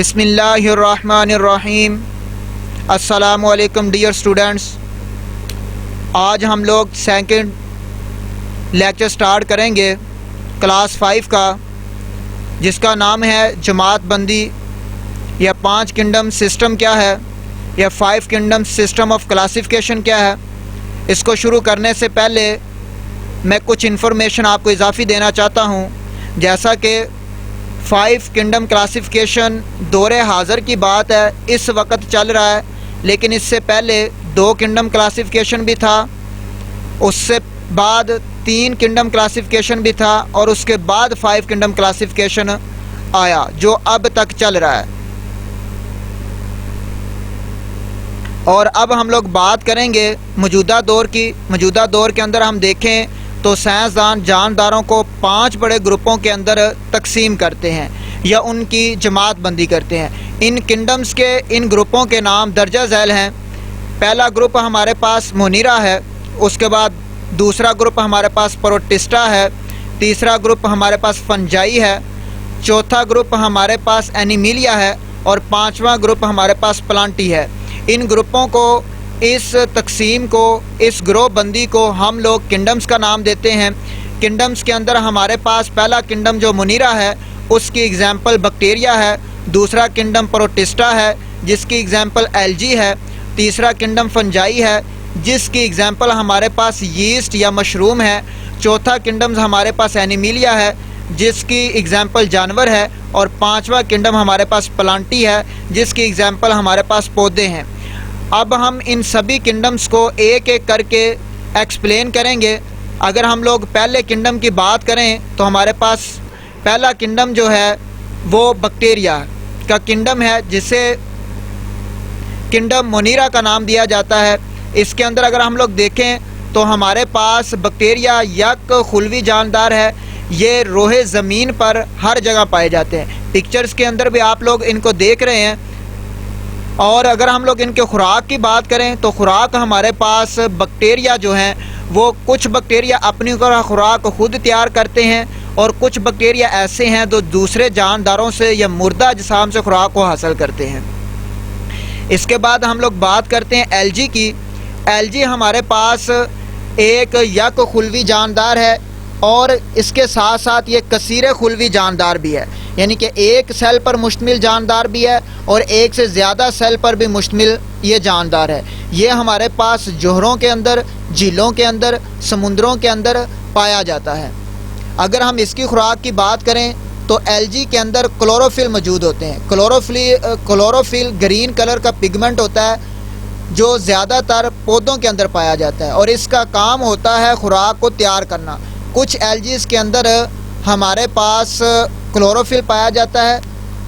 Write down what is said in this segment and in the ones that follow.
बिस्मिल्लाहिर्रहमानिर्रहीम। अस्सलामु अलैकुम डियर स्टूडेंट्स। आज हम लोग सेकंड लेक्चर स्टार्ट करेंगे क्लास 5 का, जिसका नाम है जमात बंदी या 5 किंगडम सिस्टम क्या है या 5 किंगडम सिस्टम ऑफ क्लासिफिकेशन क्या है। इसको शुरू करने से पहले मैं कुछ इन्फॉर्मेशन आपको इजाफ़ी देना चाहता हूँ। जैसा कि 5 किंगडम क्लासिफिकेशन दौरे हाज़र की बात है, इस वक्त चल रहा है, लेकिन इससे पहले 2 किंगडम क्लासिफिकेशन भी था, उससे बाद 3 किंगडम क्लासिफिकेशन भी था और उसके बाद 5 किंगडम क्लासिफिकेशन आया जो अब तक चल रहा है। और अब हम लोग बात करेंगे मौजूदा दौर की। मौजूदा दौर के अंदर हम देखें तो साइंसदान जानदारों को 5 बड़े ग्रुपों के अंदर तकसीम करते हैं या उनकी जमात बंदी करते हैं। इन किंगडम्स के इन ग्रुपों के नाम दर्जा झैल हैं। पहला ग्रुप हमारे पास मोनीरा है, उसके बाद दूसरा ग्रुप हमारे पास प्रोटिस्टा है, तीसरा ग्रुप हमारे पास फंजाई है, चौथा ग्रुप हमारे पास एनिमिलिया है और 5वां ग्रुप हमारे पास प्लांटी है। इन ग्रुपों को, इस तकसीम को, इस ग्रोह बंदी को हम लोग किंगडम्स का नाम देते हैं। किंगडम्स के अंदर हमारे पास पहला किंगडम जो मोनीरा है उसकी एग्जाम्पल बैक्टीरिया है, दूसरा किंगडम प्रोटिस्टा है जिसकी एग्जाम्पल एल्गी है, तीसरा किंगडम फंजाई है जिसकी एग्जाम्पल हमारे पास यीस्ट या मशरूम है, चौथा किंगडम हमारे पास एनिमिलिया है जिसकी एग्जाम्पल जानवर है और 5वां किंगडम हमारे पास प्लांटी है जिसकी एग्जाम्पल हमारे पास पौधे हैं। अब हम इन सभी किंगडम्स को एक एक करके एक्सप्लेन करेंगे। अगर हम लोग पहले किंगडम की बात करें तो हमारे पास पहला किंगडम जो है वो बैक्टीरिया का किंगडम है, जिसे किंगडम मोनीरा का नाम दिया जाता है। इसके अंदर अगर हम लोग देखें तो हमारे पास बैक्टीरिया यक खुलवी जानदार है। ये रोहे ज़मीन पर हर जगह पाए जाते हैं। पिक्चर्स के अंदर भी आप लोग इनको देख रहे हैं। और अगर हम लोग इनके खुराक की बात करें तो खुराक हमारे पास बैक्टीरिया जो हैं वो कुछ बैक्टीरिया अपनी खुराक खुद तैयार करते हैं और कुछ बैक्टीरिया ऐसे हैं जो दूसरे जानदारों से या मुर्दा अजसाम से खुराक को हासिल करते हैं। इसके बाद हम लोग बात करते हैं एल्गी की। एल्गी हमारे पास एक यक खुलवी जानदार है और इसके साथ साथ ये कसीर खुलवी जानदार भी है, यानी कि एक सेल पर मुश्तमिल जानदार भी है और एक से ज़्यादा सेल पर भी मुश्तमिल ये जानदार है। ये हमारे पास जोहरों के अंदर, झीलों के अंदर, समुद्रों के अंदर पाया जाता है। अगर हम इसकी खुराक की बात करें तो एल्गी के अंदर क्लोरोफिल मौजूद होते हैं। क्लोरोफिल ग्रीन कलर का पिगमेंट होता है जो ज़्यादातर पौधों के अंदर पाया जाता है और इसका काम होता है खुराक को तैयार करना। कुछ एल्गीज़ के अंदर हमारे पास क्लोरोफिल पाया जाता है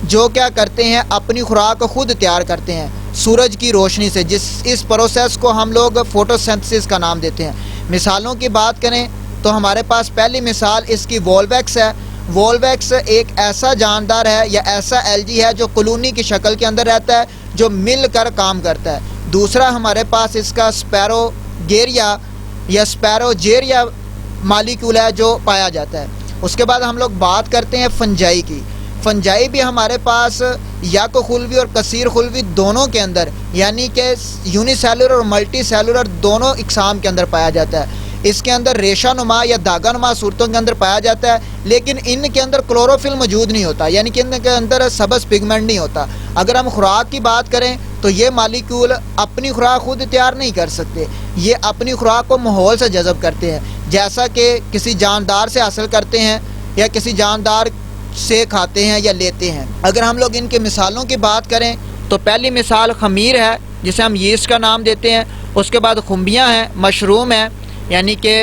जो क्या करते हैं, अपनी खुराक को खुद तैयार करते हैं सूरज की रोशनी से। इस प्रोसेस को हम लोग फोटोसिंथेसिस का नाम देते हैं। मिसालों की बात करें तो हमारे पास पहली मिसाल इसकी वोल्वैक्स है। वोल्वैक्स एक ऐसा जानदार है या ऐसा एल्गी है जो कॉलोनी की शक्ल के अंदर रहता है, जो मिल कर काम करता है। दूसरा हमारे पास इसका स्पैरोगेरिया या स्पैरोजेरिया मालिक्यूल है जो पाया जाता है। उसके बाद हम लोग बात करते हैं फंजाई की। फंजाई भी हमारे पास यक खुलवी और कसीर खुलवी दोनों के अंदर, यानी कि यूनिसेलुलर और मल्टी सेलुलर दोनों इकसाम के अंदर पाया जाता है। इसके अंदर रेशा नुमा या धागा नुमा सूरतों के अंदर पाया जाता है, लेकिन इनके अंदर क्लोरोफिल मौजूद नहीं होता, यानी कि इनके अंदर सबस पिगमेंट नहीं होता। अगर हम खुराक की बात करें तो ये मालिक्यूल अपनी खुराक खुद तैयार नहीं कर सकते, ये अपनी खुराक को माहौल से जज़ब करते हैं, जैसा कि किसी जानदार से हासिल करते हैं या किसी जानदार से खाते हैं या लेते हैं। अगर हम लोग इनके मिसालों की बात करें तो पहली मिसाल खमीर है जिसे हम यीस्ट का नाम देते हैं। उसके बाद खुम्बियाँ हैं, मशरूम है यानी कि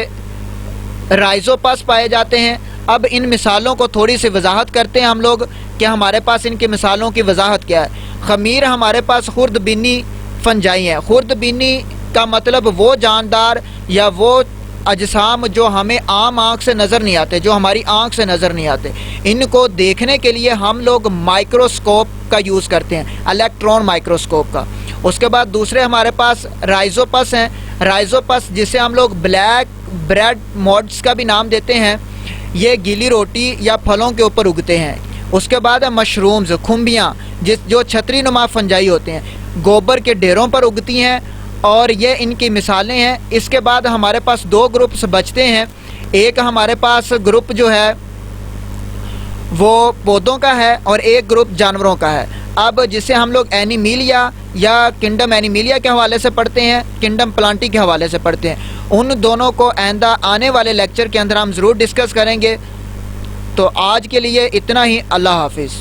राइजोपस पाए जाते हैं। अब इन मिसालों को थोड़ी सी वजाहत करते हैं हम लोग कि हमारे पास इनकी मिसालों की वजाहत क्या है। खमीर हमारे पास खुर्दबीनी फंजाई है। खुर्दबीनी का मतलब वो जानदार या वो अजसाम जो हमें आम आँख से नज़र नहीं आते, जो हमारी आँख से नज़र नहीं आते, इनको देखने के लिए हम लोग माइक्रोस्कोप का यूज़ करते हैं, इलेक्ट्रॉन माइक्रोस्कोप का। उसके बाद दूसरे हमारे पास राइजोपस हैं। राइजोपस जिसे हम लोग ब्लैक ब्रेड मॉड्स का भी नाम देते हैं, ये गीली रोटी या फलों के ऊपर उगते हैं। उसके बाद है मशरूम्स, खुम्बियाँ, जो छतरी नुमा फंजाई होते हैं, गोबर के ढेरों पर उगती हैं और ये इनकी मिसालें हैं। इसके बाद हमारे पास दो ग्रुप्स बचते हैं। एक हमारे पास ग्रुप जो है वो पौधों का है और एक ग्रुप जानवरों का है। अब जिसे हम लोग एनिमीलिया या किंगडम एनिमीलिया के हवाले से पढ़ते हैं, किंगडम प्लांटी के हवाले से पढ़ते हैं, उन दोनों को आइंदा आने वाले लेक्चर के अंदर हम ज़रूर डिस्कस करेंगे। तो आज के लिए इतना ही। अल्लाह हाफिज़।